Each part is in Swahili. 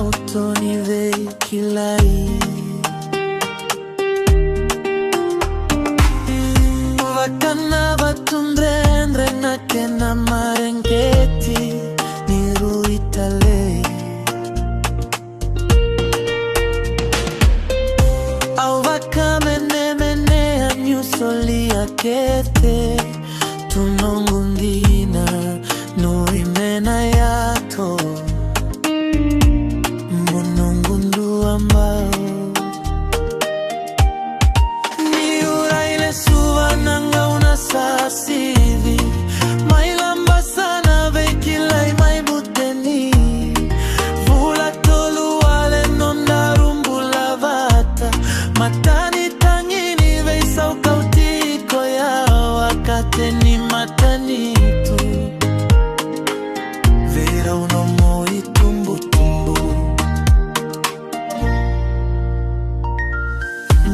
mautoni veikilai Vakana batundrendre na kena marengeti niru itale Au vakamene mene anyusolia kete tunongundina nuimena yato munongundu ambao ni uraile suva nanga unasasivi mailamba sana vekilai maibuteni vula tolu wale nondarumbula vata matani tangini veisa ukautiko ya wakateni matanitu vera unomo itumbu tumbu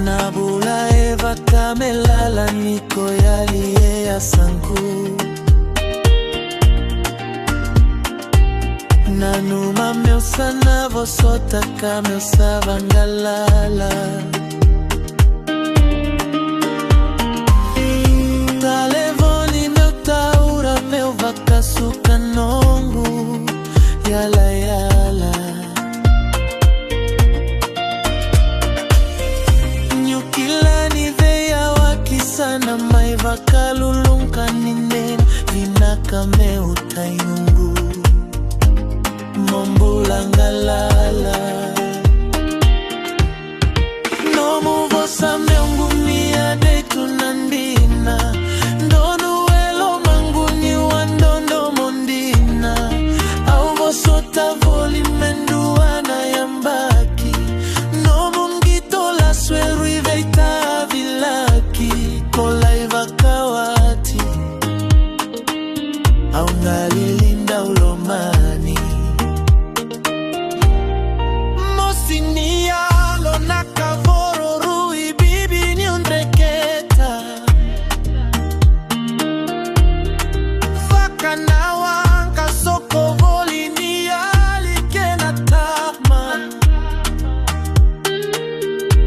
Nabula eva kamelala niko yalie ya sangu Nanuma meusana vosota kameusa vangalala Talevoni meutaura meuvakasuka nongu Yala yala Nyukilani veya wakisana maivakalulunka ninen Vinaka meutayungu Mombulangalala Nomu vosa meungumia deitu nandina Ndonu elo manguni wandondo mondina Au vosota voli menduana yambaki Nomu ngito la swerui veita vilaki Kola ivakawati Au ngalilinda ulomani Mosinia lo nakavoro rui bibi ni undreketa Vakanawa kasoko voli ni alikena tama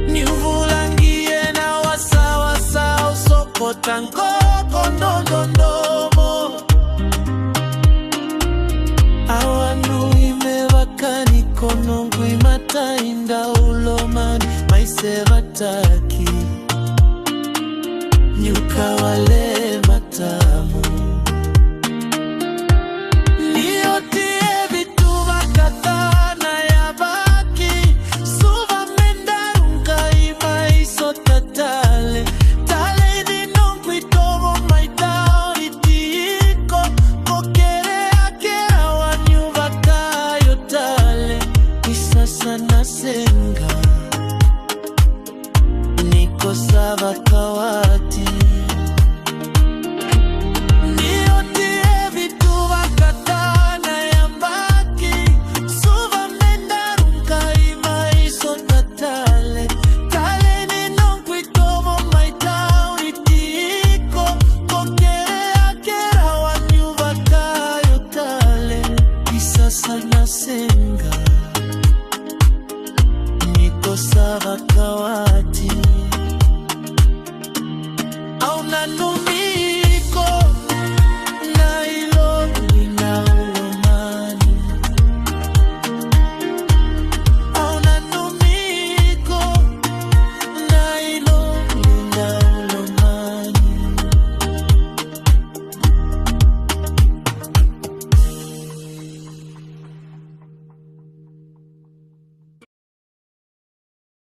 Ni uvulangie na wasa usoko tango kondondomo Awanu imevakani konongu imata inda ulomani maisevataki Nyuka wale matamu Niotie vitu vakatana ya baki Suva mendarunga imaiso tatale Tale di non quitomo mai tauritiiko Kokere akera wanyuvakayo tale Isasa nasenga Niko sava kawati Niotie vitu vakatana ya mbaki Suva mendarunga imaiso tatale Tale ni non quitomo mai tauritiiko Kokere akera wanyuvakayo tale Isasa nasenga Niko sava kawati